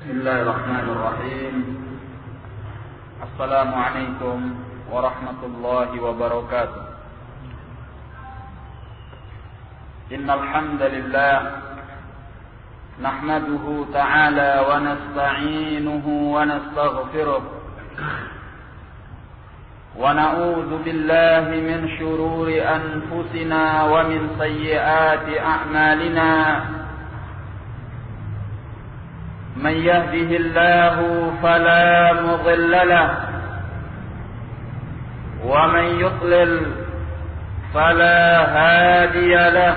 Bismillahirrahmanirrahim. Assalamualaikum warahmatullahi wabarakatuh. Innal hamdalillah nahmaduhu ta'ala wa nasta'inuhu wa nastaghfiruh wa na'udzu billahi min shururi anfusina wa min sayyiati a'malina. من يهده الله فلا مضل له ومن يضلل فلا هادي له.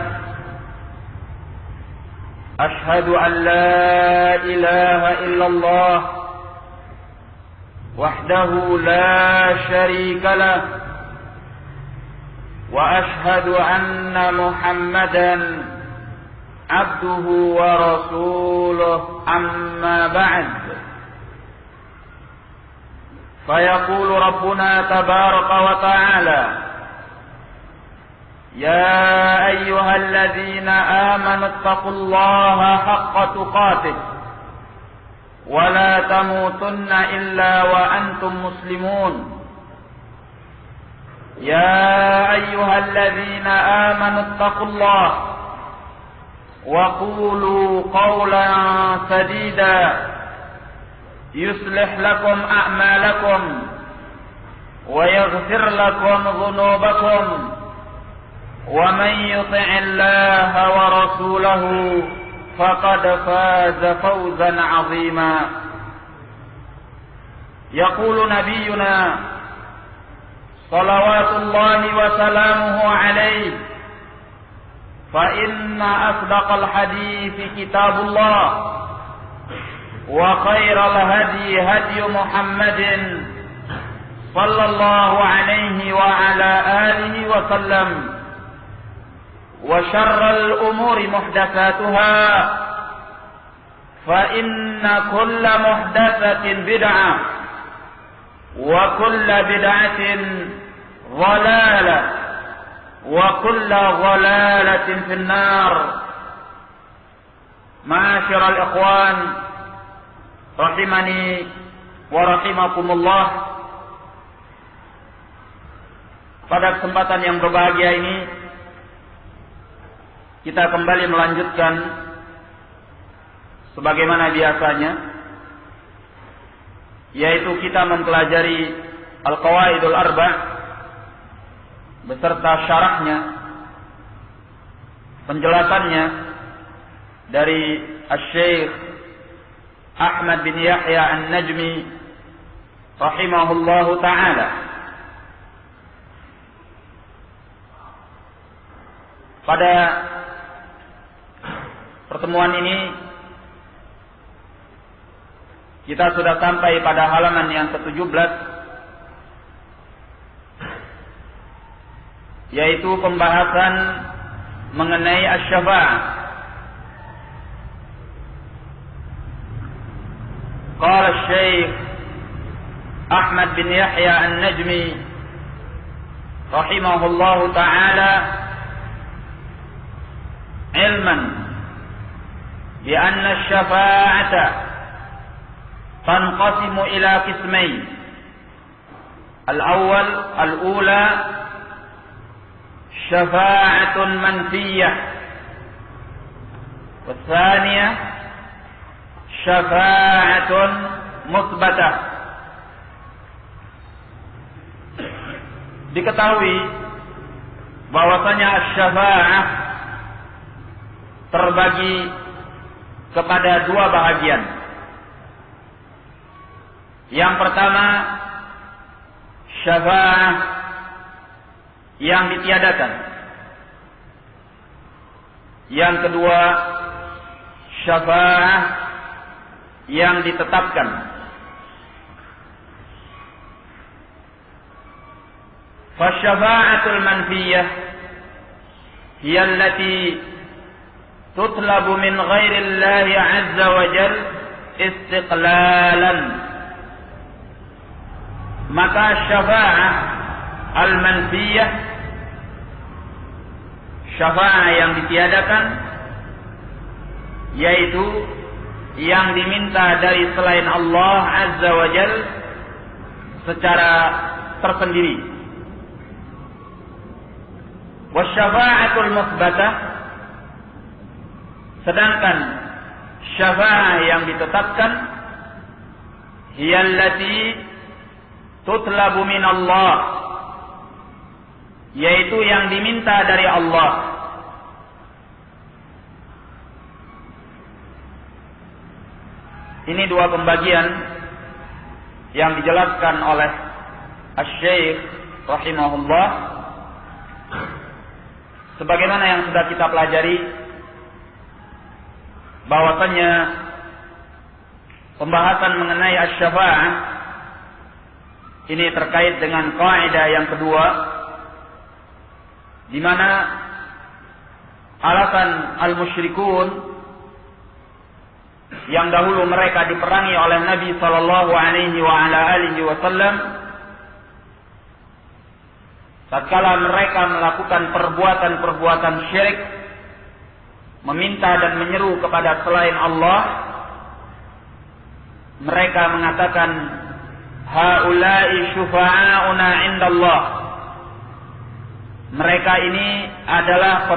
أشهد أن لا إله إلا الله وحده لا شريك له وأشهد أن محمدا عبده ورسوله. أما بعد فيقول ربنا تبارك وتعالى: يا أيها الذين آمنوا اتقوا الله حق تقاته ولا تموتن إلا وأنتم مسلمون. يا أيها الذين آمنوا اتقوا الله وقولوا قولا سديدا يصلح لكم أعمالكم ويغفر لكم ذنوبكم ومن يطع الله ورسوله فقد فاز فوزا عظيما. يقول نبينا صلوات الله وسلامه عليه: فإن أصدق الحديث كتاب الله وخير الهدي هدي محمد صلى الله عليه وعلى آله وسلم وشر الأمور محدثاتها فإن كل محدثة بدعة وكل بدعة ضلالة وكل ضلالة في النار. معاشر الإخوان rahimani wa rahimakumullah. Pada kesempatan yang berbahagia ini kita kembali melanjutkan sebagaimana biasanya, yaitu kita mempelajari Al-Qawaidul Arba' beserta syarahnya, penjelasannya dari Asy-Syaikh Ahmad bin Yahya An-Najmi rahimahullahu ta'ala. Pada pertemuan ini kita sudah sampai pada halaman yang ke-17, yaitu pembahasan mengenai asy-syafa'ah. Qala Asy-Syaikh Ahmad bin Yahya An-Najmi rahimahullahu ta'ala: ilman bi anna asy-syafa'ata tanqasimu ila qismayn. Al-ula شفاعة منفية والثانية شفاعة مثبتة. Diketahui bahwasanya asy-syafa'ah terbagi kepada dua bahagian. Yang pertama, syafa'ah yang ditiadakan. Yang kedua, syafa'ah yang ditetapkan. Fasyafa'atul manfiyah hiya allati tutlabu min ghairi Allah 'azza wa jalla istiqlalan. Maka syafa'ah al-manfiyah, syafa'ah yang ditiadakan, yaitu yang diminta dari selain Allah Azza wa Jal secara tersendiri. Wasyafa'atul musbatah, sedangkan syafa'ah yang ditetapkan hiyallati tutlabu min Allah, yaitu yang diminta dari Allah. Ini dua pembagian yang dijelaskan oleh Asy-Syaikh rahimahullah, sebagaimana yang sudah kita pelajari bahwasanya pembahasan mengenai asy-syafa'ah ini terkait dengan kaidah yang kedua, di mana alasan al-musyrikun yang dahulu mereka diperangi oleh Nabi sallallahu alaihi wasallam tatkala mereka melakukan perbuatan-perbuatan syirik, meminta dan menyeru kepada selain Allah, mereka mengatakan haula'i syufa'auna indallah, mereka ini adalah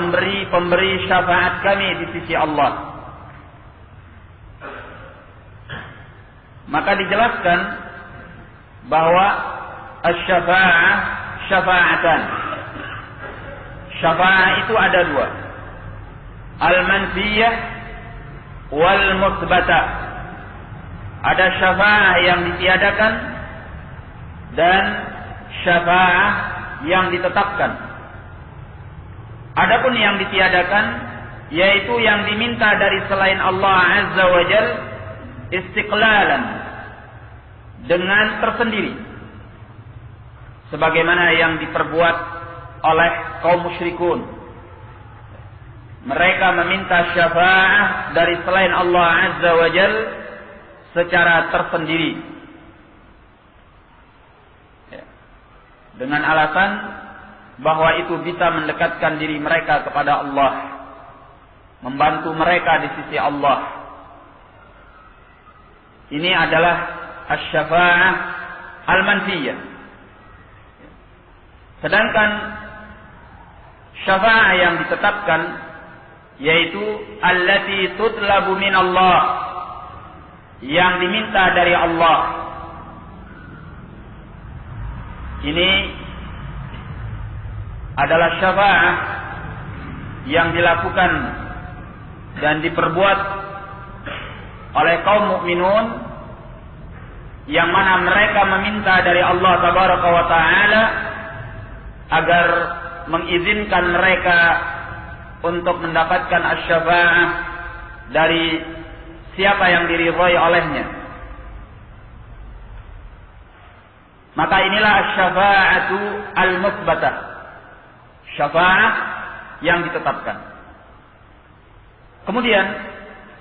pemberi syafaat kami di sisi Allah. Maka dijelaskan bahwa asy-syafa'ah syafa'atan. Syafa'ah itu ada dua, al-manfiyah wal musbatah. Ada syafa'ah yang ditiadakan dan syafa'ah yang ditetapkan. Adapun yang ditiadakan yaitu yang diminta dari selain Allah Azza wa Jal istiqlalan, dengan tersendiri, sebagaimana yang diperbuat oleh kaum musyrikun. Mereka meminta syafa'ah dari selain Allah Azza wa Jal secara tersendiri, dengan alasan bahwa itu bisa mendekatkan diri mereka kepada Allah, membantu mereka di sisi Allah. Ini adalah asy-syafa'ah al-manfiyah. Sedangkan syafa'ah yang ditetapkan yaitu allati tutlabu min Allah, yang diminta dari Allah. Ini adalah syafa'ah yang dilakukan dan diperbuat oleh kaum mukminun, yang mana mereka meminta dari Allah Tabaraka wa Ta'ala agar mengizinkan mereka untuk mendapatkan asy-syafa'ah dari siapa yang diridhai olehnya. Maka inilah asy-syafa'atu al-musbatah, syafa'ah yang ditetapkan. Kemudian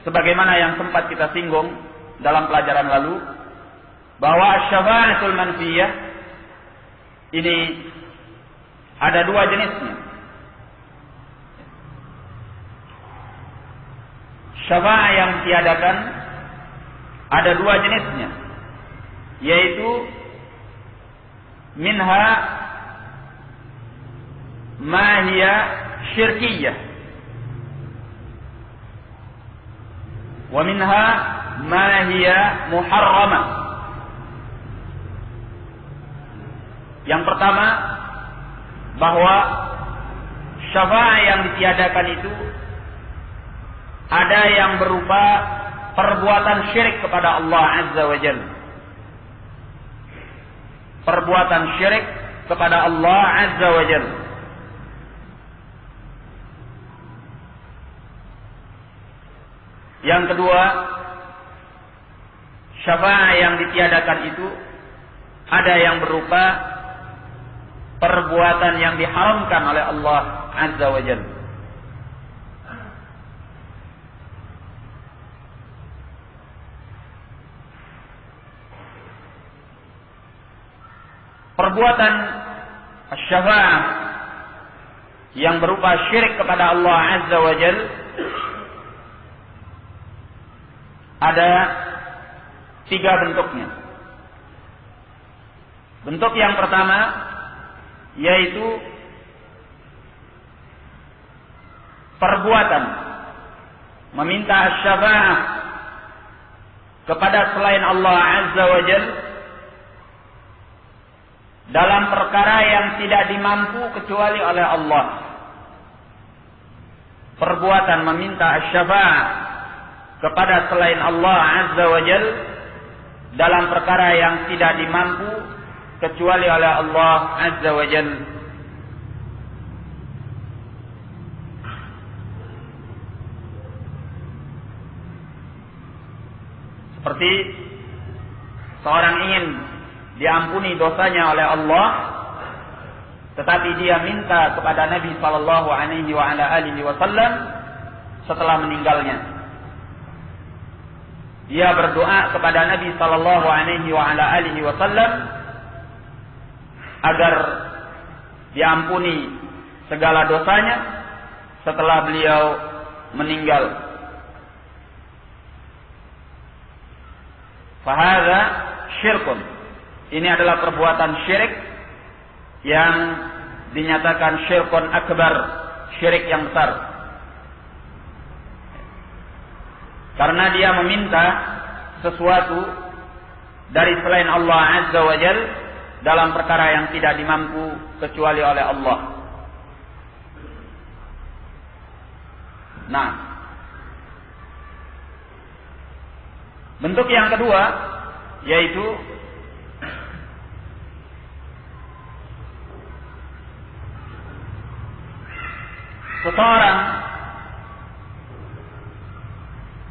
sebagaimana yang sempat kita singgung dalam pelajaran lalu, bahwa asy-syafa'atul manfiyah ini ada dua jenisnya. Syafa'ah yang ditiadakan ada dua jenisnya, yaitu minha ma hiya syirkiyah wa minha ma hiya muharramah. Yang pertama, bahwa syafa'ah yang ditiadakan itu ada yang berupa perbuatan syirik kepada Allah Azza wa Jalla. Perbuatan syirik kepada Allah Azza wa Jalla. Yang kedua, syafa'ah yang ditiadakan itu ada yang berupa perbuatan yang diharamkan oleh Allah Azza wa Jalla. Perbuatan syafa'ah yang berupa syirik kepada Allah Azza wa Jalla ada 3 bentuknya. Bentuk yang pertama yaitu perbuatan meminta syafa'ah kepada selain Allah Azza wa Jalla dalam perkara yang tidak dimampu kecuali oleh Allah. Perbuatan meminta syafa'ah kepada selain Allah Azza wa Jalla dalam perkara yang tidak dimampu kecuali oleh Allah Azza wa Jalla. Seperti seorang ingin diampuni dosanya oleh Allah, tetapi dia minta kepada Nabi sallallahu alaihi wasallam setelah meninggalnya. Dia berdoa kepada Nabi sallallahu alaihi wasallam agar diampuni segala dosanya setelah beliau meninggal. Fahadha syirkun. Ini adalah perbuatan syirik yang dinyatakan syirkun akbar, syirik yang besar. Karena dia meminta sesuatu dari selain Allah Azza wa Jal dalam perkara yang tidak dimampu kecuali oleh Allah. Nah, bentuk yang kedua yaitu seseorang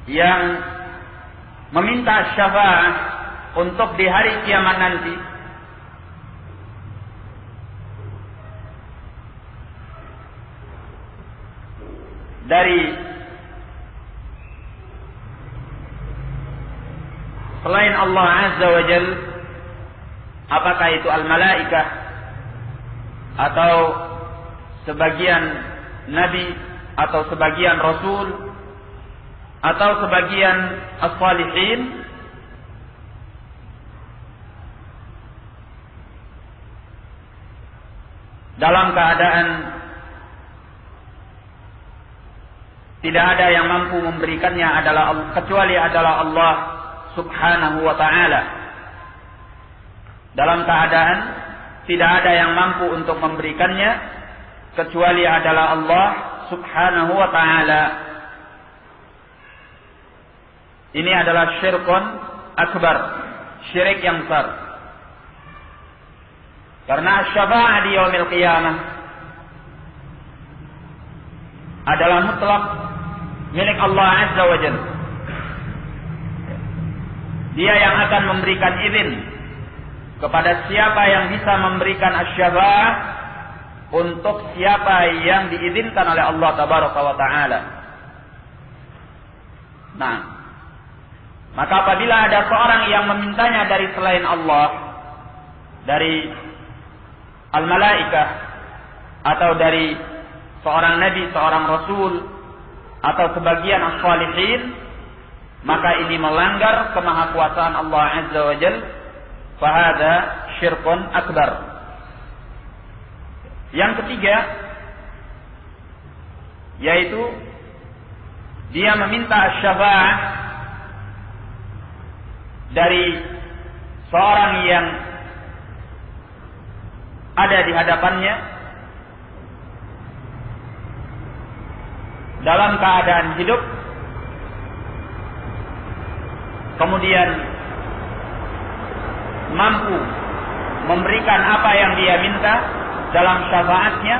yang meminta syafa'ah untuk di hari kiamat nanti dari selain Allah Azza wa Jal, apakah itu al-malaikah atau sebagian nabi atau sebagian rasul atau sebagian as-salihin, dalam keadaan tidak ada yang mampu memberikannya kecuali adalah Allah Subhanahu wa ta'ala. Dalam keadaan tidak ada yang mampu untuk memberikannya kecuali adalah Allah Subhanahu wa ta'ala. Ini adalah syirkun akbar, syirik yang besar. Karena syafa'ah di yaumil qiyamah adalah mutlak milik Allah Azza wa Jalla. Dia yang akan memberikan izin kepada siapa yang bisa memberikan asy-syafa'ah untuk siapa yang diizinkan oleh Allah Tabaraka wa Ta'ala. Nah, maka apabila ada seorang yang memintanya dari selain Allah, dari al-malaikah atau dari seorang nabi, seorang rasul atau sebagian as-salihin, maka ini melanggar kemahakuasaan Allah Azza wa Jal. Fahada syirkun akbar. Yang ketiga yaitu dia meminta syafa'ah dari seorang yang ada di hadapannya dalam keadaan hidup, kemudian mampu memberikan apa yang dia minta dalam syafaatnya,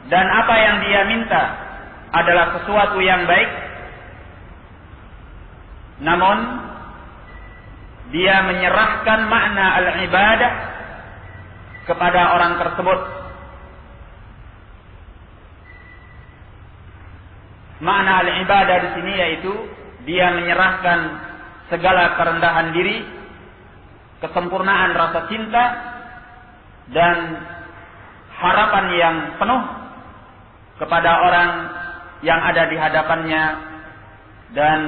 dan apa yang dia minta adalah sesuatu yang baik, namun dia menyerahkan makna al-ibadah kepada orang tersebut. Makna al-ibadah di sini yaitu dia menyerahkan segala kerendahan diri, kesempurnaan rasa cinta, dan harapan yang penuh kepada orang yang ada di hadapannya dan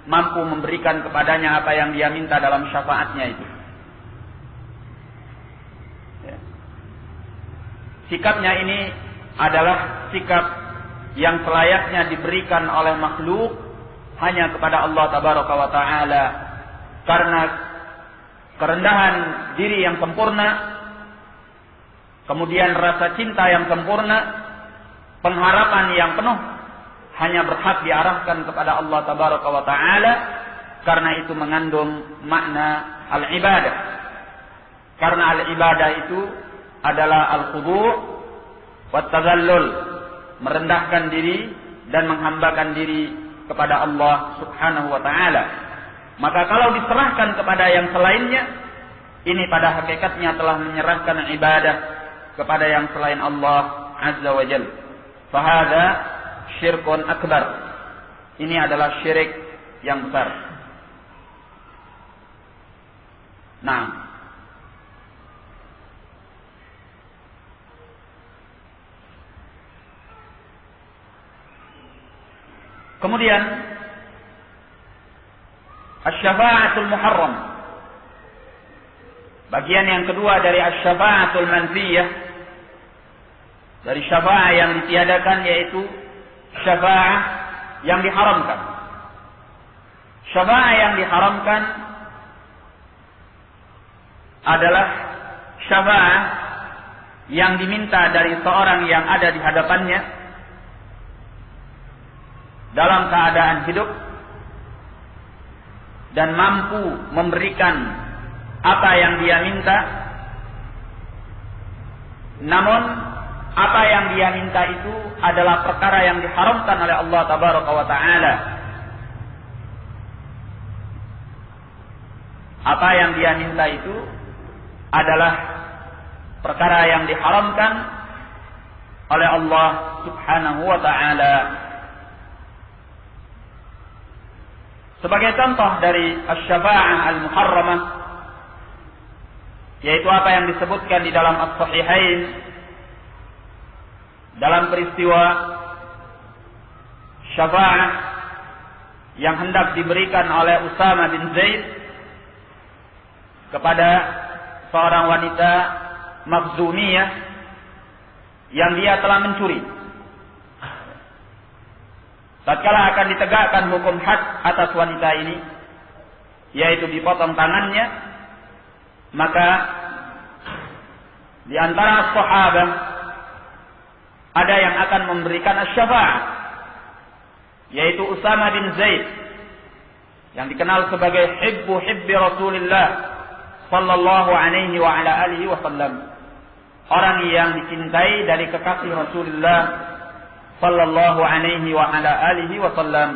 mampu memberikan kepadanya apa yang dia minta dalam syafaatnya itu. Sikapnya ini adalah sikap yang selayaknya diberikan oleh makhluk hanya kepada Allah Tabaraka wa Ta'ala, karena kerendahan diri yang sempurna, kemudian rasa cinta yang sempurna, pengharapan yang penuh hanya berhak diarahkan kepada Allah Tabaraka wa Ta'ala, karena itu mengandung makna al-ibadah. Karena al-ibadah itu adalah al-khudu' wa tazallul, merendahkan diri dan menghambakan diri kepada Allah Subhanahu wa Ta'ala. Maka kalau diserahkan kepada yang selainnya, ini pada hakikatnya telah menyerahkan ibadah kepada yang selain Allah Azza wa Jalla. Fahada syirkun akbar. Ini adalah syirik yang besar. Nah, kemudian asy-syafa'atul muharram. Bagian yang kedua dari asy-syafa'atul manfiyah, dari syafa'ah yang ditiadakan, yaitu syafa'ah yang diharamkan. Syafa'ah yang diharamkan adalah syafa'ah yang diminta dari seorang yang ada di hadapannya dalam keadaan hidup dan mampu memberikan apa yang dia minta, namun apa yang dia minta itu adalah perkara yang diharamkan oleh Allah Tabaraka wa Ta'ala. Apa yang dia minta itu adalah perkara yang diharamkan oleh Allah Subhanahu wa Ta'ala. Sebagai contoh dari asy-syafa'ah al-muharramah, yaitu apa yang disebutkan di dalam as-sahihain dalam peristiwa syafa'ah yang hendak diberikan oleh Usama bin Zaid kepada seorang wanita Makhzumiyah yang dia telah mencuri. Tatkala akan ditegakkan hukum had atas wanita ini, yaitu dipotong tangannya, maka di antara sahabat ada yang akan memberikan asy-syafa'ah, yaitu Usama bin Zaid, yang dikenal sebagai hibbi Rasulullah sallallahu alaihi wa ala alihi wasallam, orang yang dicintai dari kekasih Rasulullah sallallahu alaihi wa ala alihi wasallam.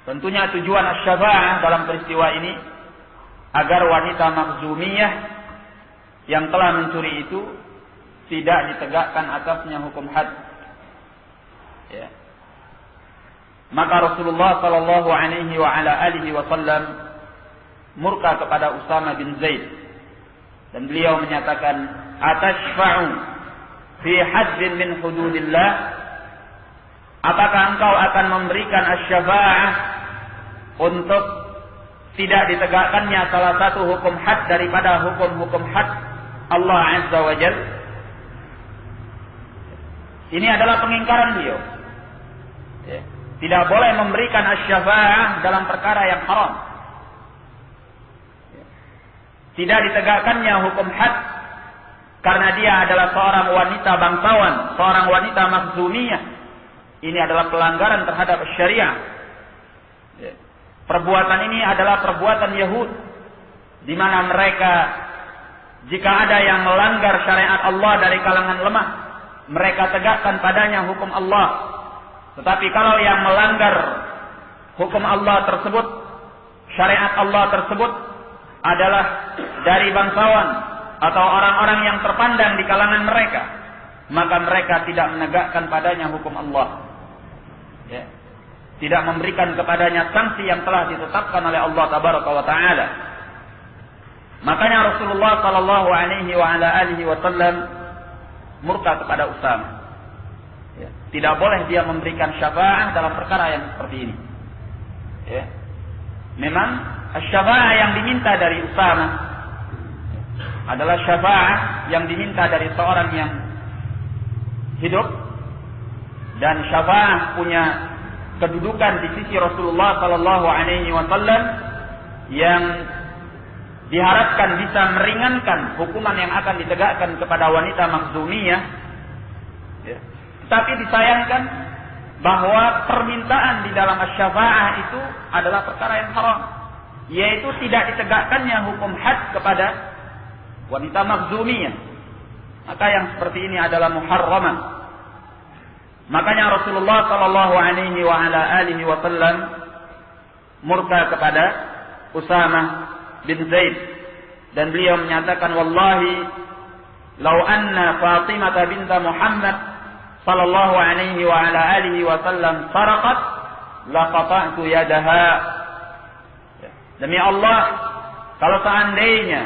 Tentunya tujuan asy-syafa'ah dalam peristiwa ini agar wanita Makhzumiyah yang telah mencuri itu tidak ditegakkan atasnya hukum had. Ya. Maka Rasulullah sallallahu alaihi wa ala alihi wasallam murka kepada Usama bin Zaid dan beliau menyatakan, "Atashfa'u fi haddin min hududillah?" Apakah engkau akan memberikan asy-syafa'ah untuk tidak ditegakkannya salah satu hukum had daripada hukum-hukum had Allah Azza wa Jalla? Ini adalah pengingkaran beliau. Ya. Tidak boleh memberikan asy-syafa'ah dalam perkara yang haram. Ya. Tidak ditegakkannya hukum had karena dia adalah seorang wanita bangsawan, seorang wanita Makhzumiyah. Ini adalah pelanggaran terhadap syariah. Ya. Perbuatan ini adalah perbuatan Yahud, di mana mereka jika ada yang melanggar syariat Allah dari kalangan lemah, mereka tegakkan padanya hukum Allah. Tetapi kalau yang melanggar hukum Allah tersebut, syariat Allah tersebut adalah dari bangsawan atau orang-orang yang terpandang di kalangan mereka, maka mereka tidak menegakkan padanya hukum Allah. Ya. Tidak memberikan kepadanya sanksi yang telah ditetapkan oleh Allah Tabaraka wa Ta'ala. Makanya Rasulullah sallallahu alaihi wasallam murka kepada Usama. Ya. Tidak boleh dia memberikan syafaat dalam perkara yang seperti ini. Ya. Memang syafaat yang diminta dari Usama adalah syafaat yang diminta dari seorang yang hidup, dan syafaat punya kedudukan di sisi Rasulullah sallallahu alaihi wasallam yang diharapkan bisa meringankan hukuman yang akan ditegakkan kepada wanita makhzumiyah. Ya. Tetapi disayangkan bahwa permintaan di dalam asy-syafa'ah itu adalah perkara yang haram, yaitu tidak ditegakkannya hukum had kepada wanita makhzumiyah. Maka yang seperti ini adalah muharramah. Makanya Rasulullah sallallahu alaihi wasallam murka kepada Usamah bin Zaid, dan beliau menyatakan, wallahi law anna Fatimah binta Muhammad sallallahu alaihi wasallam sarqat laqata'tu yadaha. Demi Allah, kalau seandainya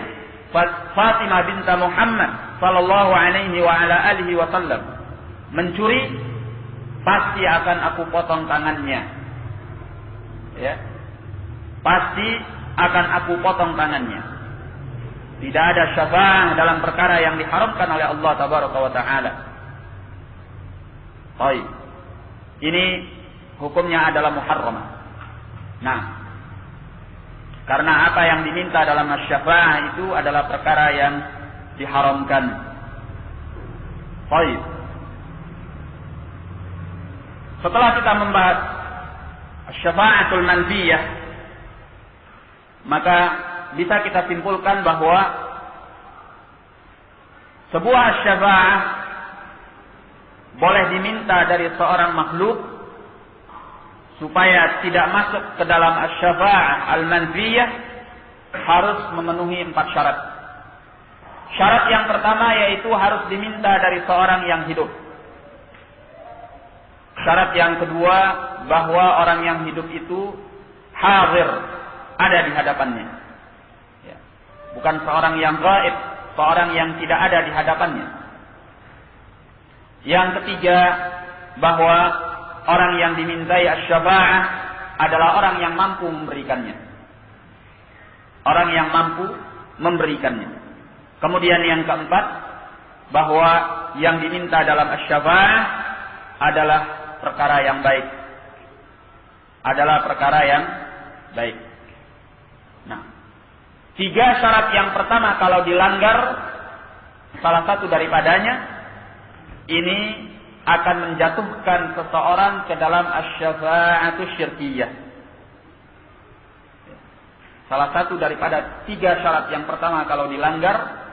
Fatimah binta Muhammad sallallahu alaihi wasallam mencuri, pasti akan aku potong tangannya. Ya. Pasti akan aku potong tangannya. Tidak ada syafaat dalam perkara yang diharamkan oleh Allah tabaraka wa taala. Baik. Ini hukumnya adalah muharramah. Nah, karena apa yang diminta dalam syafaat itu adalah perkara yang diharamkan. Baik. Setelah kita membahas syafaatul manfiyah, maka bisa kita simpulkan bahwa sebuah syafaat boleh diminta dari seorang makhluk supaya tidak masuk ke dalam asy-syafa'ah al-manfiyah, harus memenuhi 4 syarat. Syarat yang pertama yaitu harus diminta dari seorang yang hidup. Syarat yang kedua, bahwa orang yang hidup itu hadir, ada di hadapannya. Ya. Bukan seorang yang gaib, seorang yang tidak ada di hadapannya. Yang ketiga, bahwa orang yang dimintai asy-syafa'ah adalah orang yang mampu memberikannya. Orang yang mampu memberikannya. Kemudian yang keempat, bahwa yang diminta dalam asy-syafa'ah adalah perkara yang baik. Adalah perkara yang baik. Nah, 3 syarat yang pertama kalau dilanggar salah satu daripadanya, ini akan menjatuhkan seseorang ke dalam asy-syafa'atu syirkiyah. Salah satu daripada 3 syarat yang pertama kalau dilanggar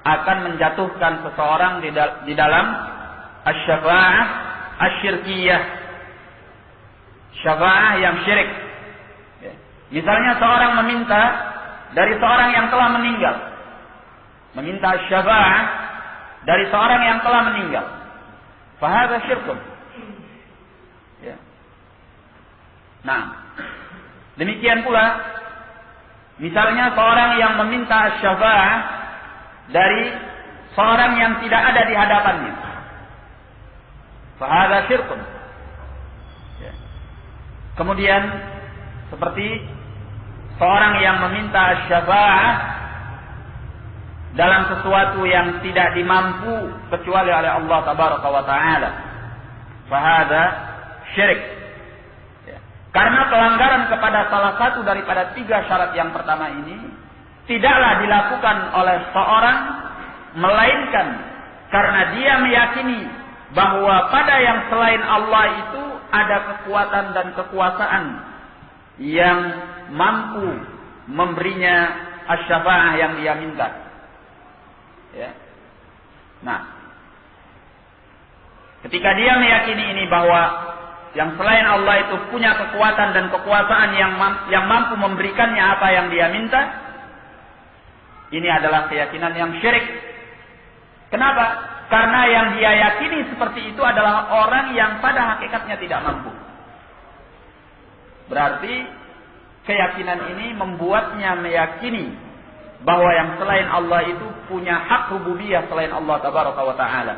akan menjatuhkan seseorang di dalam asy-syafa'ah asyirkiyah, syafa'ah yang syirik. Misalnya seorang meminta dari seorang yang telah meninggal, meminta syafa'ah dari seorang yang telah meninggal, fahadha syirkun. Ya. Nah, demikian pula misalnya seorang yang meminta syafa'ah dari seorang yang tidak ada di hadapannya, fahadha syirkun. Ya. Kemudian seperti seorang yang meminta syafa'ah dalam sesuatu yang tidak dimampu kecuali oleh Allah tabaraka wa taala, fahadha syirik. Ya. Karena pelanggaran kepada salah satu daripada 3 syarat yang pertama ini tidaklah dilakukan oleh seorang melainkan karena dia meyakini bahwa pada yang selain Allah itu ada kekuatan dan kekuasaan yang mampu memberinya asy-syafa'ah yang dia minta. Ya. Nah, ketika dia meyakini ini bahwa yang selain Allah itu punya kekuatan dan kekuasaan yang mampu memberikannya apa yang dia minta, ini adalah keyakinan yang syirik. Kenapa? Karena yang dia yakini seperti itu adalah orang yang pada hakikatnya tidak mampu. Berarti keyakinan ini membuatnya meyakini bahwa yang selain Allah itu punya hak rububiyah selain Allah tabaraka wa ta'ala.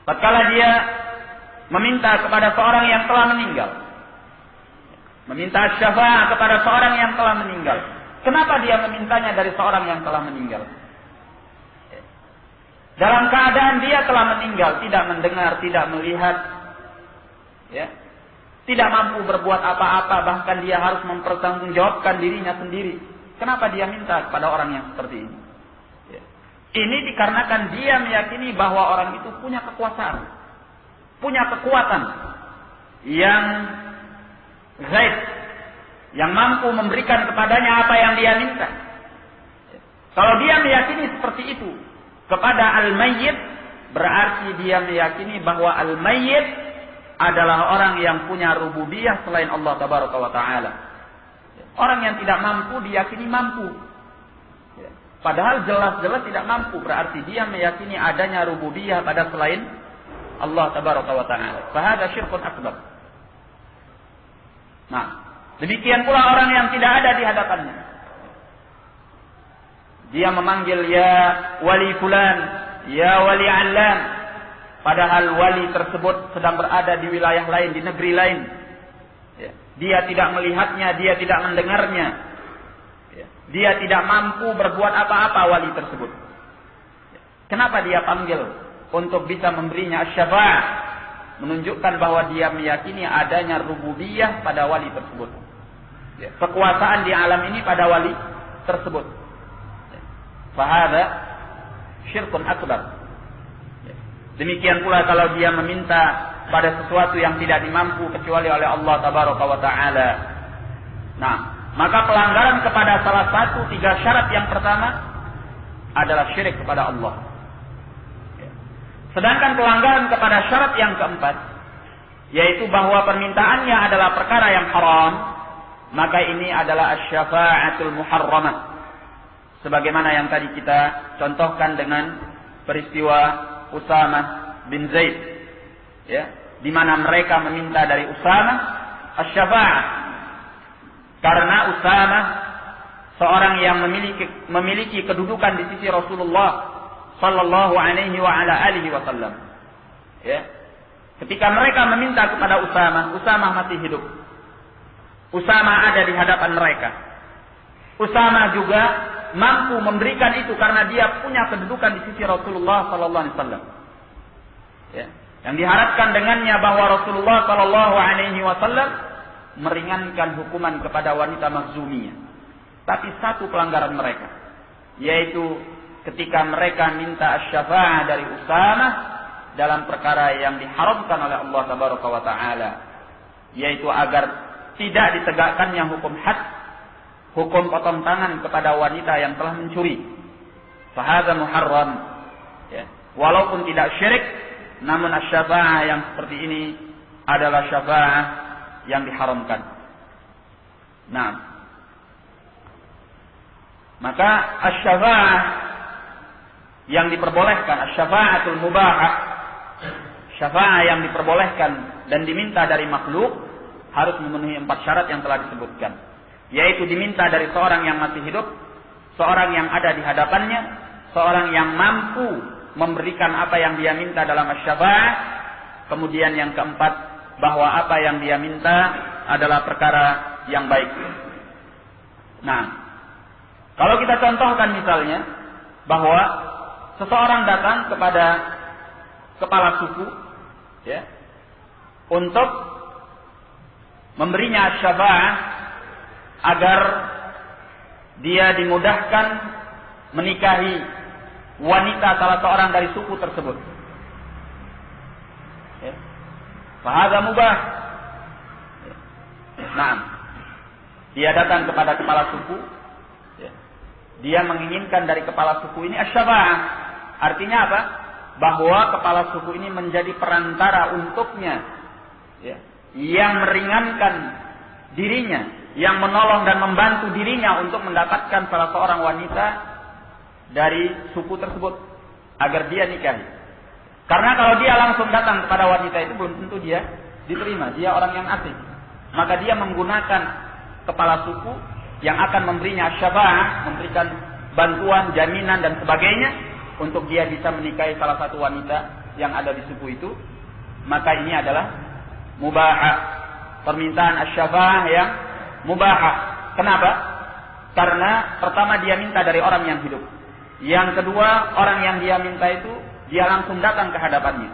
Tatkala dia meminta kepada seorang yang telah meninggal, meminta syafaat kepada seorang yang telah meninggal, kenapa dia memintanya dari seorang yang telah meninggal? Dalam keadaan dia telah meninggal, tidak mendengar, tidak melihat, ya, tidak mampu berbuat apa-apa, bahkan dia harus mempertanggungjawabkan dirinya sendiri. Kenapa dia minta kepada orang yang seperti ini? Ya. Ini dikarenakan dia meyakini bahwa orang itu punya kekuasaan, punya kekuatan yang gaib, yang mampu memberikan kepadanya apa yang dia minta. Ya. Kalau dia meyakini seperti itu kepada al-mayyit, berarti dia meyakini bahwa al-mayyit adalah orang yang punya rububiyah selain Allah tabaraka wa ta'ala. Orang yang tidak mampu diyakini mampu. Padahal jelas-jelas tidak mampu, berarti dia meyakini adanya rububiyah pada selain Allah tabaraka wa ta'ala. Fahada syirkun akbar. Nah, demikian pula orang yang tidak ada di hadapannya. Dia memanggil ya wali fulan, ya wali allan, padahal wali tersebut sedang berada di wilayah lain, di negeri lain. Ya. Dia tidak melihatnya, dia tidak mendengarnya. Ya. Dia tidak mampu berbuat apa-apa wali tersebut. Ya. Kenapa dia panggil? Untuk bisa memberinya syafaat, menunjukkan bahwa dia meyakini adanya rububiyah pada wali tersebut. Ya. Kekuasaan di alam ini pada wali tersebut. Fahada syirkun akbar. Demikian pula kalau dia meminta pada sesuatu yang tidak dimampu kecuali oleh Allah tabaraka wa ta'ala. Nah, maka pelanggaran kepada salah satu 3 syarat yang pertama adalah syirik kepada Allah. Sedangkan pelanggaran kepada syarat yang keempat, yaitu bahwa permintaannya adalah perkara yang haram, maka ini adalah asy-syafa'atul muharramah. Sebagaimana yang tadi kita contohkan dengan peristiwa Usamah bin Zaid, ya, di mana mereka meminta dari Usamah asy-syafa'ah, karena Usamah seorang yang memiliki kedudukan di sisi Rasulullah sallallahu alaihi wa ala alihi wasallam. Ya. Ketika mereka meminta kepada Usamah, Usamah masih hidup. Usamah ada di hadapan mereka. Usamah juga mampu memberikan itu karena dia punya kedudukan di sisi Rasulullah sallallahu alaihi wasallam. Ya. Yang diharapkan dengannya bahwa Rasulullah sallallahu alaihi wasallam meringankan hukuman kepada wanita Makhzumiyah. Tapi satu pelanggaran mereka, yaitu ketika mereka minta asy-syafa'ah dari Usamah dalam perkara yang diharamkan oleh Allah tabaraka wa taala, yaitu agar tidak ditegakkannya hukum had, hukum potong tangan kepada wanita yang telah mencuri. Fahadha muharram. Ya. Walaupun tidak syirik, namun asy-syafa'ah yang seperti ini adalah syafa'ah yang diharamkan. Nah, maka asy-syafa'ah yang diperbolehkan, asy-syafa'atul mubahah, syafa'ah yang diperbolehkan dan diminta dari makhluk harus memenuhi 4 syarat yang telah disebutkan. Yaitu diminta dari seorang yang masih hidup, seorang yang ada di hadapannya, seorang yang mampu memberikan apa yang dia minta dalam asy-syafa'ah. Kemudian yang keempat, bahwa apa yang dia minta adalah perkara yang baik. Nah, kalau kita contohkan misalnya bahwa seseorang datang kepada kepala suku, ya, untuk memberinya asy-syafa'ah agar dia dimudahkan menikahi wanita salah seorang dari suku tersebut. Ya. Fahadha mubah. Ya. Nah, dia datang kepada kepala suku. Ya. Dia menginginkan dari kepala suku ini asy-syafa'ah. Artinya apa? Bahwa kepala suku ini menjadi perantara untuknya, ya, yang meringankan dirinya, yang menolong dan membantu dirinya untuk mendapatkan salah seorang wanita dari suku tersebut agar dia nikahi. Karena kalau dia langsung datang kepada wanita itu belum tentu dia diterima, dia orang yang asing. Maka dia menggunakan kepala suku yang akan memberinya syafaah, memberikan bantuan, jaminan dan sebagainya untuk dia bisa menikahi salah satu wanita yang ada di suku itu, maka ini adalah mubahah, permintaan asy-syafaah yang mubahah. Kenapa? Karena pertama dia minta dari orang yang hidup. Yang kedua, orang yang dia minta itu dia langsung datang ke hadapannya.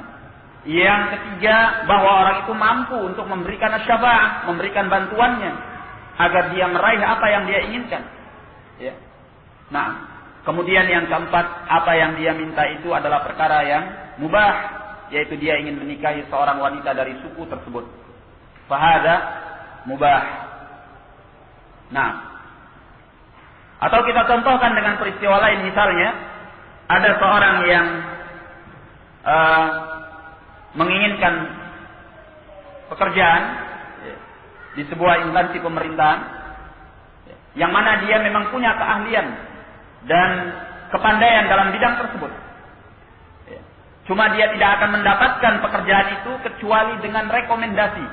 Yang ketiga, bahwa orang itu mampu untuk memberikan asy-syafaah, memberikan bantuannya agar dia meraih apa yang dia inginkan. Ya. Nah, kemudian yang keempat, apa yang dia minta itu adalah perkara yang mubah, yaitu dia ingin menikahi seorang wanita dari suku tersebut. Fahada mubah. Nah, atau kita contohkan dengan peristiwa lain, misalnya ada seorang yang menginginkan pekerjaan di sebuah instansi pemerintahan, yang mana dia memang punya keahlian dan kepandaian dalam bidang tersebut. Cuma dia tidak akan mendapatkan pekerjaan itu kecuali dengan rekomendasi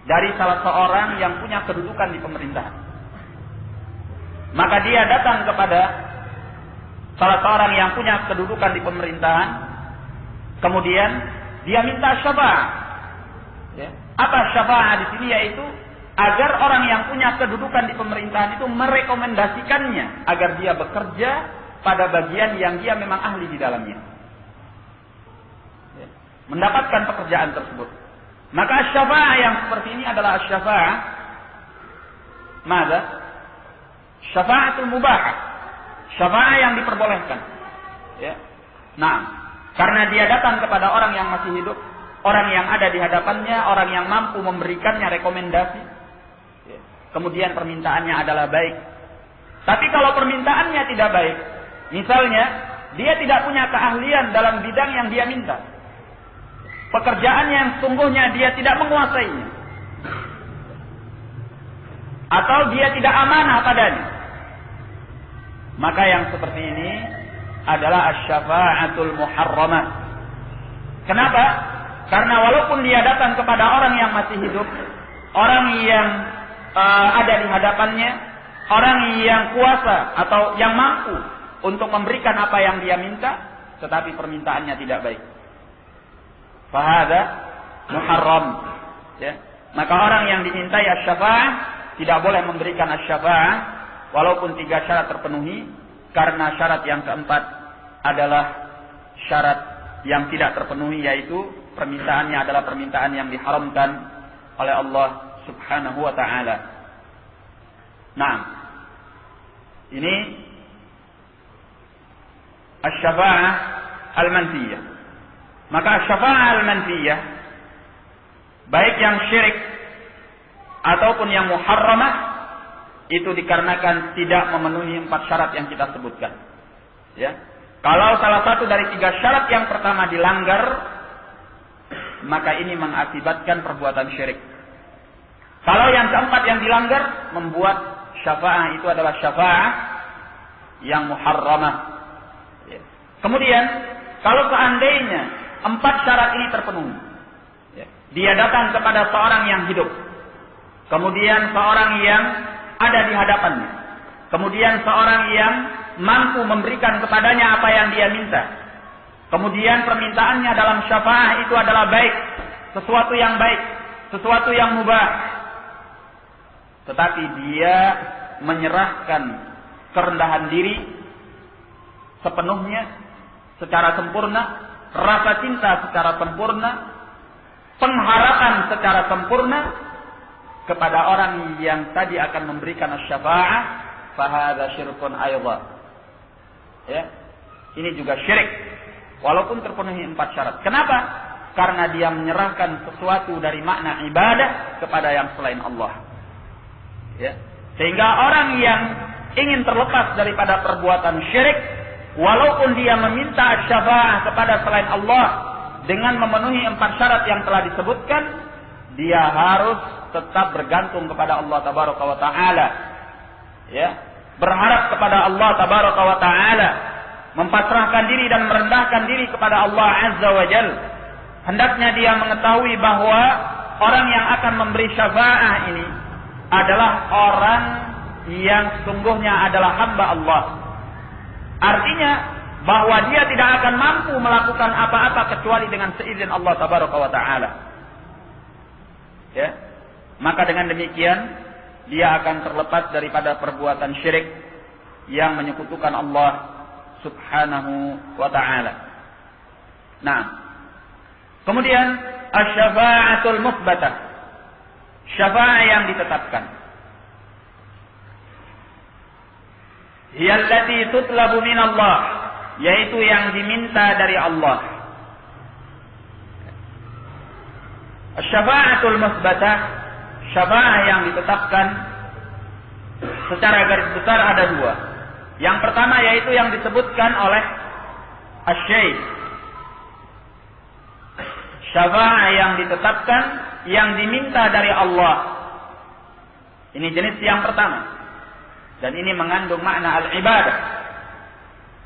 dari salah seorang yang punya kedudukan di pemerintahan. Maka dia datang kepada salah seorang yang punya kedudukan di pemerintahan, kemudian dia minta syafaat. Ya. Apa syafaat di sini? Yaitu agar orang yang punya kedudukan di pemerintahan itu merekomendasikannya agar dia bekerja pada bagian yang dia memang ahli di dalamnya. Ya. Mendapatkan pekerjaan tersebut. Maka syafaat yang seperti ini adalah syafaat mada? Syafaatul mubahah. Syafaat yang diperbolehkan. Ya. Nah, karena dia datang kepada orang yang masih hidup, orang yang ada di hadapannya, orang yang mampu memberikannya rekomendasi. Ya. Kemudian permintaannya adalah baik. Tapi kalau permintaannya tidak baik, misalnya dia tidak punya keahlian dalam bidang yang dia minta, pekerjaan yang sungguhnya dia tidak menguasainya, atau dia tidak amanah padanya, maka yang seperti ini adalah asy-syafa'atul muharramah. Kenapa? Karena walaupun dia datang kepada orang yang masih hidup, orang yang ada di hadapannya, orang yang kuasa atau yang mampu untuk memberikan apa yang dia minta, tetapi permintaannya tidak baik, fahada muharram. Ya. Maka orang yang dimintai asy-syafa'ah tidak boleh memberikan asy-syafa'ah walaupun 3 syarat terpenuhi, karena syarat yang keempat adalah syarat yang tidak terpenuhi, yaitu permintaannya adalah permintaan yang diharamkan oleh Allah Subhanahu wa taala. Nah, ini asy-syafa'ah al-manfiyah. Maka asy-syafa'ah al-manfiyah, baik yang syirik ataupun yang muharramah, itu dikarenakan tidak memenuhi 4 syarat yang kita sebutkan. Ya. Kalau salah satu dari 3 syarat yang pertama dilanggar, maka ini mengakibatkan perbuatan syirik. Kalau yang keempat yang dilanggar, membuat syafaah itu adalah syafaah yang muharramah. Ya. Kemudian, kalau seandainya 4 syarat ini terpenuhi, ya, dia datang kepada seorang yang hidup, kemudian seorang yang ada di hadapannya, kemudian seorang yang mampu memberikan kepadanya apa yang dia minta, kemudian permintaannya dalam syafaah itu adalah baik, sesuatu yang baik, sesuatu yang mubah, tetapi dia menyerahkan kerendahan diri sepenuhnya, secara sempurna, rasa cinta secara sempurna, pengharapan secara sempurna kepada orang yang tadi akan memberikan asy-syafa'ah, fahadza syirkun aidha. Ya. Ini juga syirik walaupun terpenuhi 4 syarat. Kenapa? Karena dia menyerahkan sesuatu dari makna ibadah kepada yang selain Allah. Ya. Sehingga orang yang ingin terlepas daripada perbuatan syirik, walaupun dia meminta syafa'ah kepada selain Allah dengan memenuhi 4 syarat yang telah disebutkan, dia harus tetap bergantung kepada Allah Tabaraka wa Ta'ala. Ya. Berharap kepada Allah Tabaraka wa Ta'ala, mempasrahkan diri dan merendahkan diri kepada Allah Azza wa Jal. Hendaknya dia mengetahui bahwa orang yang akan memberi syafa'ah ini, adalah orang yang sesungguhnya adalah hamba Allah. Artinya bahwa dia tidak akan mampu melakukan apa-apa kecuali dengan seizin Allah Tabaraka wa Ta'ala. Ya. Maka dengan demikian dia akan terlepas daripada perbuatan syirik yang menyekutukan Allah Subhanahu wa Ta'ala. Nah, kemudian asy-syafa'atul mutsbatah, syafaat yang ditetapkan. Hiya allati tutlabu min Allah, yaitu yang diminta dari Allah. Asy-syafa'atul mutsbatah, syafaat yang ditetapkan secara garis besar ada dua. Yang pertama yaitu yang disebutkan oleh Asy-Syaikh. Syafaat yang ditetapkan yang diminta dari Allah. Ini jenis yang pertama. Dan ini mengandung makna al-ibadah.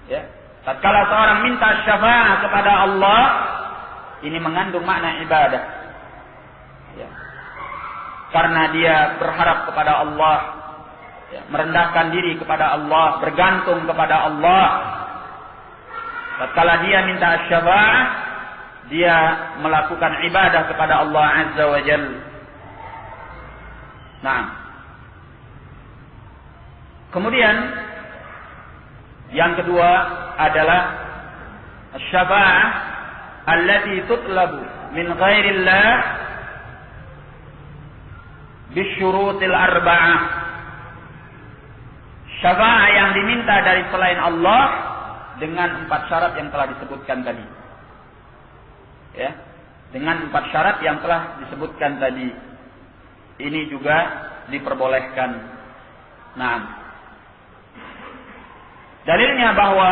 Ya. Tatkala seorang minta syafaat kepada Allah, ini mengandung makna ibadah. Ya. Karena dia berharap kepada Allah, ya, merendahkan diri kepada Allah, bergantung kepada Allah. Tatkala dia minta syafaat, dia melakukan ibadah kepada Allah Azza wa Jalla. Nah, kemudian yang kedua adalah syafa'ah allati tutlabu min ghairillah bisyurutil arba'ah. Syafa'ah yang diminta dari selain Allah dengan 4 syarat yang telah disebutkan tadi. Ya, dengan 4 syarat yang telah disebutkan tadi. Ini juga diperbolehkan. Nah, dalilnya bahwa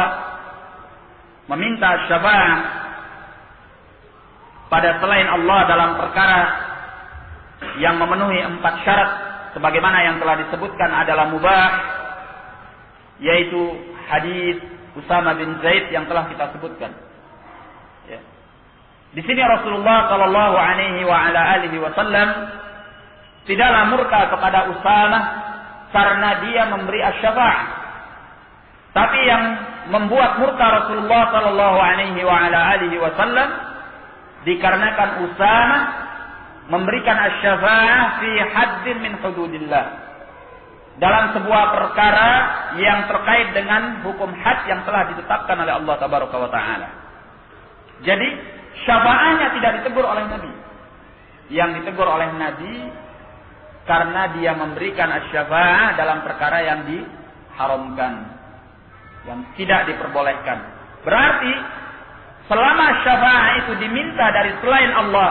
meminta syafaat pada selain Allah dalam perkara yang memenuhi 4 syarat sebagaimana yang telah disebutkan adalah mubah, yaitu hadis Usama bin Zaid yang telah kita sebutkan. Ya. Di sini Rasulullah Shallallahu Alaihi Wasallam tidaklah murka kepada Usama karena dia memberi asy-syafa'ah. Tapi yang membuat murka Rasulullah Shallallahu Alaihi Wasallam dikarenakan Usama memberikan asy-syafa'ah fi haddin min hududillah, dalam sebuah perkara yang terkait dengan hukum had yang telah ditetapkan oleh Allah Tabaraka wa Ta'ala. Jadi syafaatnya tidak ditegur oleh Nabi. Yang ditegur oleh Nabi karena dia memberikan asy-syafa'ah dalam perkara yang diharamkan, yang tidak diperbolehkan. Berarti selama syafaat itu diminta dari selain Allah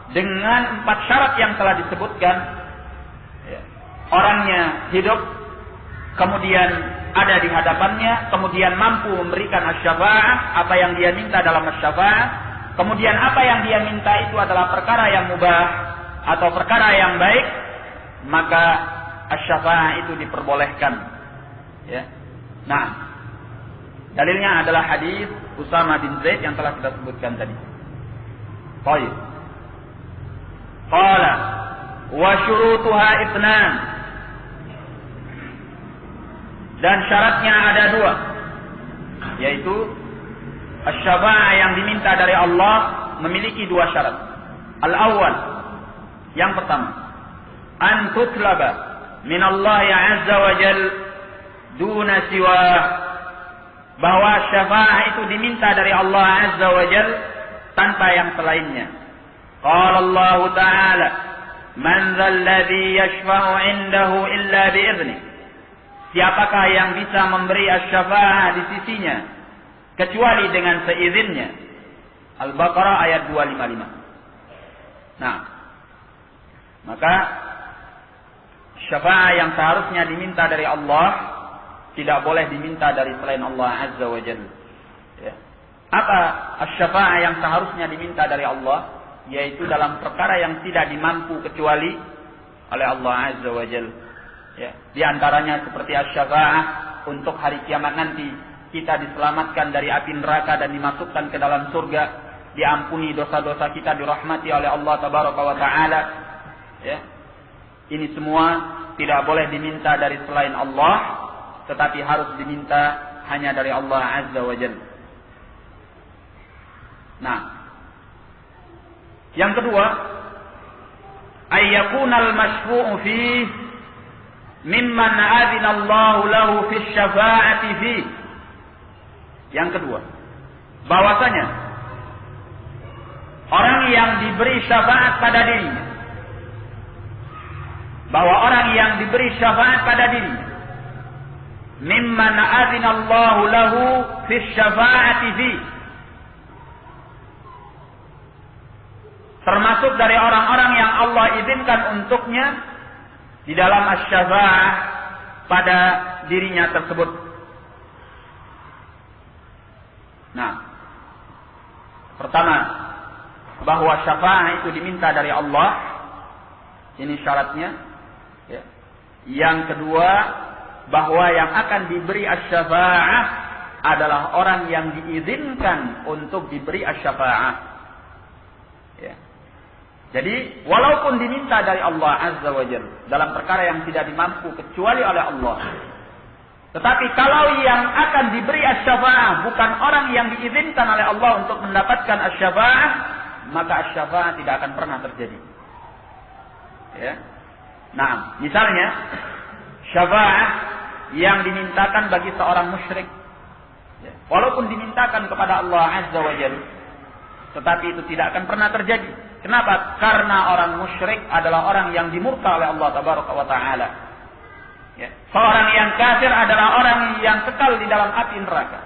dengan 4 syarat yang telah disebutkan, ya, orangnya hidup, kemudian ada di hadapannya, kemudian mampu memberikan asy-syafa'ah, apa yang dia minta dalam asy-syafa'ah, kemudian apa yang dia minta itu adalah perkara yang mubah atau perkara yang baik, maka asy-syafa'ah itu diperbolehkan. Ya. Nah, dalilnya adalah hadis Usama bin Zaid yang telah kita sebutkan tadi. Baik. Qala wa syurutuha itsnan. Dan syaratnya ada 2, yaitu asy-syafa'ah yang diminta dari Allah memiliki 2 syarat. Al-awwal, yang pertama, an tutlaba min Allah azza wa jal duna siwa, bahwa syafa'ah itu diminta dari Allah azza wa jal tanpa yang selainnya. Qala Allah Ta'ala, man dzal ladzi yashfa'u 'indahu illa bi'idznih. Siapakah yang bisa memberi asy-syafa'ah di sisinya kecuali dengan seizinnya? Al-Baqarah ayat 255. Nah, maka syafa'ah yang seharusnya diminta dari Allah tidak boleh diminta dari selain Allah Azza wa Jalla. Ya. Apa asy-syafa'ah yang seharusnya diminta dari Allah? Yaitu dalam perkara yang tidak dimampu kecuali oleh Allah Azza wa Jalla. Ya. Di antaranya seperti asy-syafa'ah untuk hari kiamat nanti kita diselamatkan dari api neraka dan dimasukkan ke dalam surga, diampuni dosa-dosa kita, dirahmati oleh Allah Tabaraka wa Ta'ala. Ya. Ini semua tidak boleh diminta dari selain Allah, tetapi harus diminta hanya dari Allah Azza wa Jalla. Nah, yang kedua, ayyakunal masyfu'u fihi mimman adzina Allahu lahu fi syafa'ati fihi. Yang kedua, bahwasanya orang yang diberi syafaat pada dirinya, bahwa orang yang diberi syafaat pada dirinya, mimman adzina Allahu lahu fi syafa'ati fihi, termasuk dari orang-orang yang Allah izinkan untuknya di dalam asy-syafa'ah pada dirinya tersebut. Nah, pertama, bahwa syafa'ah itu diminta dari Allah, ini syaratnya. Ya. Yang kedua, bahwa yang akan diberi asy-syafa'ah adalah orang yang diizinkan untuk diberi asy-syafa'ah. Ya. Jadi, walaupun diminta dari Allah Azza wa Jalla dalam perkara yang tidak dimampu kecuali oleh Allah, tetapi kalau yang akan diberi asy-syafa'ah bukan orang yang diizinkan oleh Allah untuk mendapatkan asy-syafa'ah, maka asy-syafa'ah tidak akan pernah terjadi. Ya. Nah, misalnya syafa'ah yang dimintakan bagi seorang musyrik, ya, walaupun dimintakan kepada Allah Azza wa Jalla, tetapi itu tidak akan pernah terjadi. Kenapa? Karena orang musyrik adalah orang yang dimurka oleh Allah Tabaraka wa Ta'ala. Ya. Seorang yang kafir adalah orang yang kekal di dalam api neraka.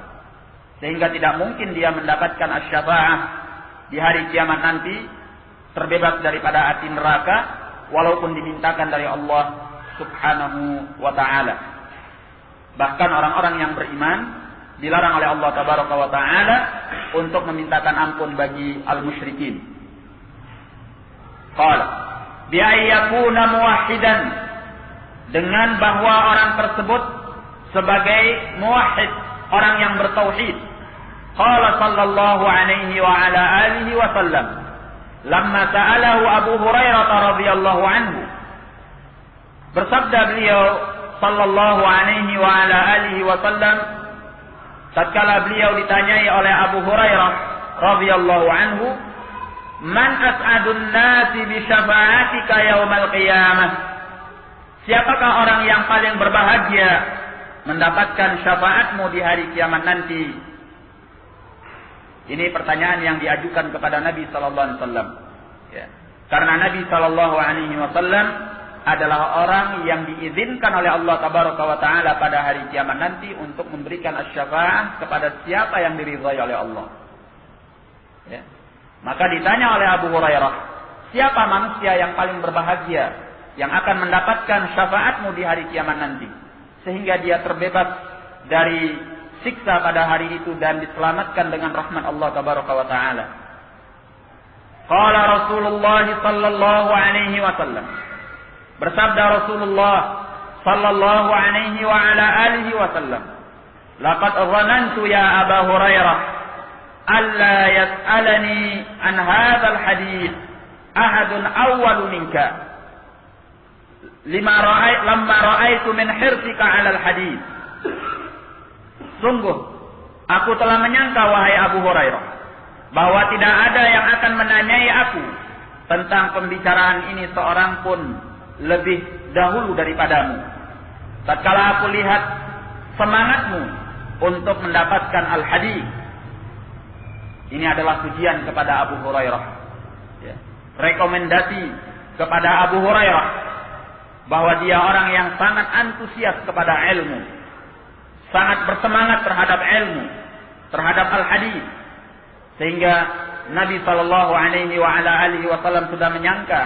Sehingga tidak mungkin dia mendapatkan asy-syafa'ah di hari kiamat nanti, terbebas daripada api neraka, walaupun dimintakan dari Allah Subhanahu wa Ta'ala. Bahkan orang-orang yang beriman dilarang oleh Allah Tabaraka wa Ta'ala untuk memintakan ampun bagi al-musyrikin. Qala bi ayyakuna muwahhidan, dengan bahwa orang tersebut sebagai muwahhid, orang yang bertauhid. Qala sallallahu alaihi wa ala alihi wa sallam, lamma sa'alahu Abu Hurairah radhiyallahu anhu, bersabda beliau sallallahu alaihi wa ala alihi wa sallam tatkala beliau ditanyai oleh Abu Hurairah radhiyallahu anhu, man as'adun nasi bi syafa'atika yaumal qiyamah, siapakah orang yang paling berbahagia mendapatkan syafaatmu di hari kiamat nanti? Ini pertanyaan yang diajukan kepada Nabi sallallahu alaihi wasallam. Ya. Karena Nabi sallallahu alaihi wasallam adalah orang yang diizinkan oleh Allah Tabaraka wa Ta'ala pada hari kiamat nanti untuk memberikan asy-syafa'ah kepada siapa yang diridhai oleh Allah. Ya. Maka ditanya oleh Abu Hurairah, siapa manusia yang paling berbahagia yang akan mendapatkan syafaatmu di hari kiamat nanti, sehingga dia terbebas dari siksa pada hari itu dan diselamatkan dengan rahmat Allah Tabaraka wa Ta'ala. Qala Rasulullah sallallahu alaihi wasallam, bersabda Rasulullah sallallahu alaihi wa ala alihi wasallam, laqad dhanantu ya Aba Hurairah alla yas'alani an hadzal hadits ahadun awwal minka lamma ra'aitu min hirsika 'alal hadits. Sungguh aku telah menyangka wahai Abu Hurairah bahwa tidak ada yang akan menanyai aku tentang pembicaraan ini seorang pun lebih dahulu daripadamu. Tatkala aku lihat semangatmu untuk mendapatkan al-hadits. Ini adalah pujian kepada Abu Hurairah. Ya. Rekomendasi kepada Abu Hurairah bahwa dia orang yang sangat antusias kepada ilmu, sangat bersemangat terhadap ilmu, terhadap al-hadits, sehingga Nabi Shallallahu Alaihi Wasallam sudah menyangka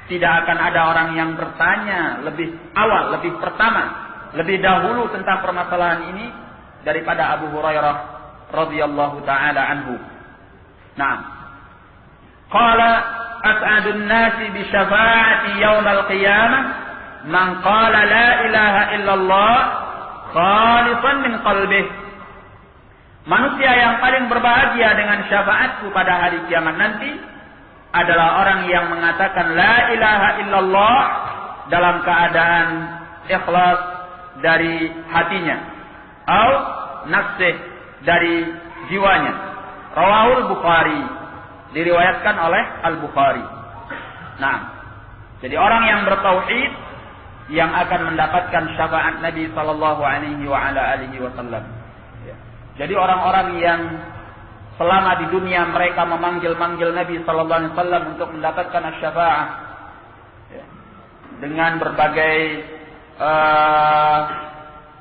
tidak akan ada orang yang bertanya lebih awal, lebih pertama, lebih dahulu tentang permasalahan ini daripada Abu Hurairah radhiyallahu taala anhu. Nah, qala as'adun nasi bi syafa'ati yaumal qiyamah man qala la ilaha illallah khalisan min qalbih. Manusia yang paling berbahagia dengan syafaatku pada hari kiamat nanti adalah orang yang mengatakan la ilaha illallah dalam keadaan ikhlas dari hatinya, atau nafsih dari jiwanya. Rawahul Bukhari, diriwayatkan oleh Al-Bukhari. Nah, jadi orang yang bertauhid yang akan mendapatkan syafaat Nabi sallallahu alaihi wasallam. Jadi orang-orang yang selama di dunia mereka memanggil-manggil Nabi sallallahu alaihi wasallam untuk mendapatkan syafaat dengan berbagai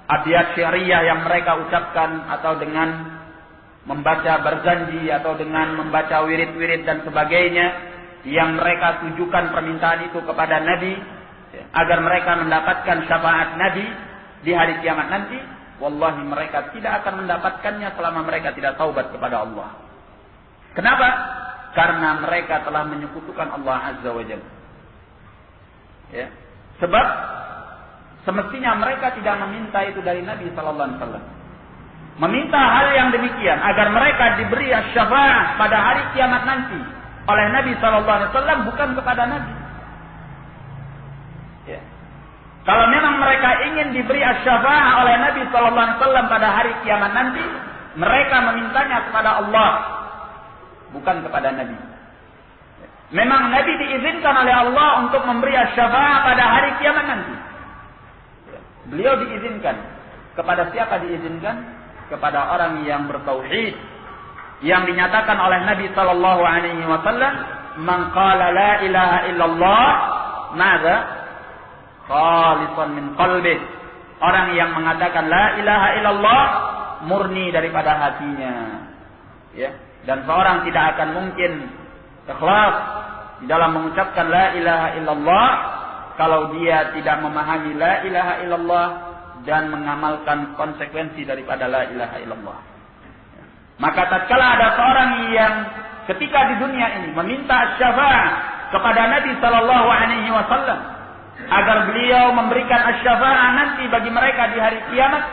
abiyat syariah yang mereka ucapkan, atau dengan membaca berjanji, atau dengan membaca wirid-wirid dan sebagainya yang mereka tujukan permintaan itu kepada Nabi agar mereka mendapatkan syafaat Nabi di hari kiamat nanti. Wallahi mereka tidak akan mendapatkannya selama mereka tidak taubat kepada Allah. Kenapa? Karena mereka telah menyekutukan Allah Azza wa Jalla. Ya. Sebab semestinya mereka tidak meminta itu dari Nabi sallallahu alaihi wasallam. Meminta hal yang demikian agar mereka diberi syafaat pada hari kiamat nanti oleh Nabi sallallahu alaihi wasallam, bukan kepada Nabi. Ya. Kalau memang mereka ingin diberi syafaat oleh Nabi sallallahu alaihi wasallam pada hari kiamat nanti, mereka memintanya kepada Allah, bukan kepada Nabi. Memang Nabi diizinkan oleh Allah untuk memberi syafaat pada hari kiamat nanti. Beliau diizinkan. Kepada siapa diizinkan? Kepada orang yang bertauhid, yang dinyatakan oleh Nabi sallallahu alaihi wasallam, "Man qala la ilaha illallah madza khalisan min qalbih." Orang yang mengatakan la ilaha illallah murni daripada hatinya. Ya, dan seorang tidak akan mungkin ikhlas di dalam mengucapkan la ilaha illallah kalau dia tidak memahami la ilaha illallah dan mengamalkan konsekuensi daripada la ilaha illallah. Maka tatkala ada seorang yang ketika di dunia ini meminta syafaat kepada Nabi sallallahu alaihi wasallam agar beliau memberikan syafaat nanti bagi mereka di hari kiamat,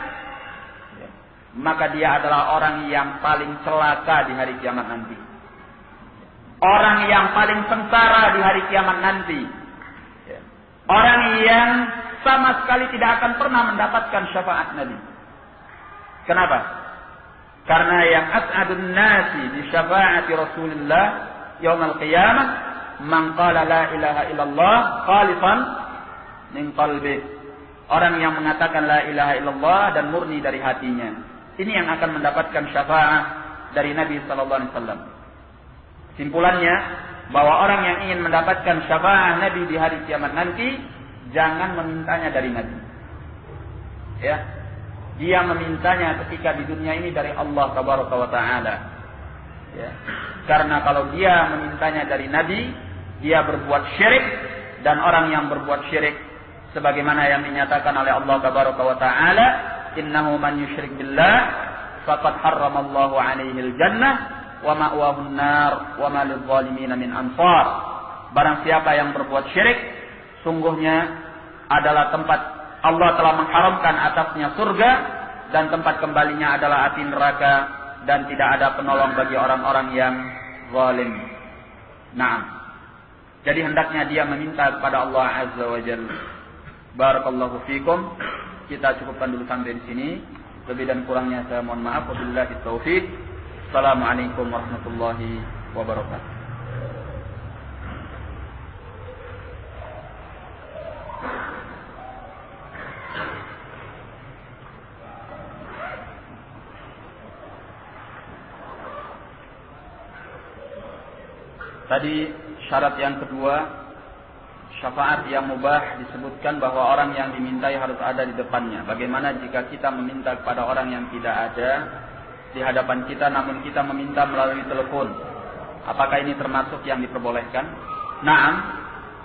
maka dia adalah orang yang paling celaka di hari kiamat nanti. Orang yang paling sengsara di hari kiamat nanti. Orang yang sama sekali tidak akan pernah mendapatkan syafaat Nabi. Kenapa? Karena yang as'adun nasi di syafaati Rasulullah yaumil qiyamah man qala la ilaha illallah khalisan min qalbih. Orang yang mengatakan la ilaha illallah dan murni dari hatinya. Ini yang akan mendapatkan syafaat dari Nabi sallallahu alaihi wasallam. Simpulannya, bahwa orang yang ingin mendapatkan syafaat Nabi di hari kiamat nanti, jangan memintanya dari Nabi. Ya. Dia memintanya ketika di dunia ini dari Allah Tabaraka wa Ta'ala. Ya. Karena kalau dia memintanya dari Nabi, dia berbuat syirik, dan orang yang berbuat syirik sebagaimana yang dinyatakan oleh Allah Tabaraka wa Ta'ala, innahu man yusyrik billah faqad harramallahu 'alaihil jannah wa ma'wahu an-nar wa ma lidh-dhalimin min ansar. Barang siapa yang berbuat syirik, sungguhnya adalah tempat Allah telah mengharamkan atasnya surga, dan tempat kembalinya adalah api neraka, dan tidak ada penolong bagi orang-orang yang zalim. Naam. Jadi hendaknya dia meminta kepada Allah Azza wa Jalla. Barakallahu fikum. Kita cukupkan dulu sampai di sini. Lebih dan kurangnya saya mohon maaf. Wabillahi taufiq. Assalamualaikum warahmatullahi wabarakatuh. Tadi syarat yang kedua, syafaat yang mubah, disebutkan bahwa orang yang dimintai harus ada di depannya. Bagaimana jika kita meminta kepada orang yang tidak ada di hadapan kita, namun kita meminta melalui telepon? Apakah ini termasuk yang diperbolehkan? Naam,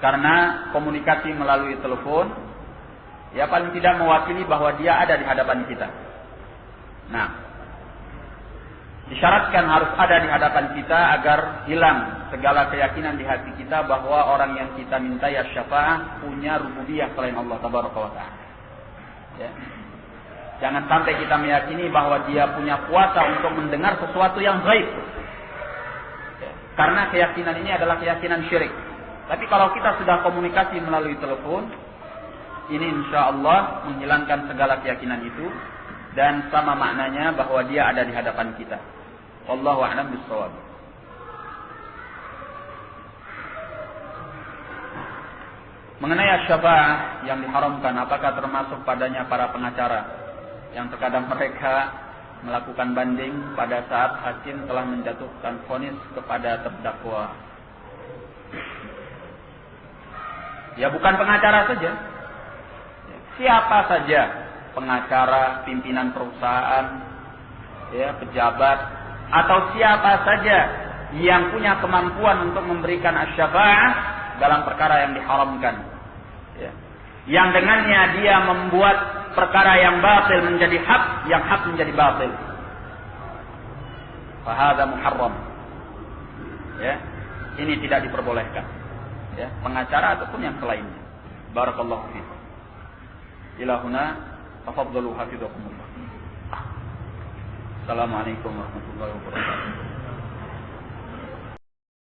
karena komunikasi melalui telepon, ya paling tidak mewakili bahwa dia ada di hadapan kita. Nah, disyaratkan harus ada di hadapan kita agar hilang segala keyakinan di hati kita bahwa orang yang kita minta syafaat punya rububiyah selain Allah Tabaraka wa Ta'ala. Ya. Jangan sampai kita meyakini bahwa dia punya kuasa untuk mendengar sesuatu yang gaib. Ya. Karena keyakinan ini adalah keyakinan syirik. Tapi kalau kita sudah komunikasi melalui telepon, ini insya Allah menghilangkan segala keyakinan itu, dan sama maknanya bahwa dia ada di hadapan kita. Wallahu a'lam bishawab. Mengenai syafa'ah yang diharamkan, apakah termasuk padanya para pengacara yang terkadang mereka melakukan banding pada saat hakim telah menjatuhkan vonis kepada terdakwa? Ya bukan pengacara saja, siapa saja, pengacara, pimpinan perusahaan, ya pejabat, atau siapa saja yang punya kemampuan untuk memberikan asy-syafa'ah dalam perkara yang diharamkan, ya, yang dengannya dia membuat perkara yang batil menjadi hak, yang hak menjadi batil, fahadha muharram, ya, ini tidak diperbolehkan, ya, pengacara ataupun yang selainnya. Barakallahu fiikum. Ila huna tafaddalu hafizakumullah. Assalamualaikum warahmatullahi wabarakatuh.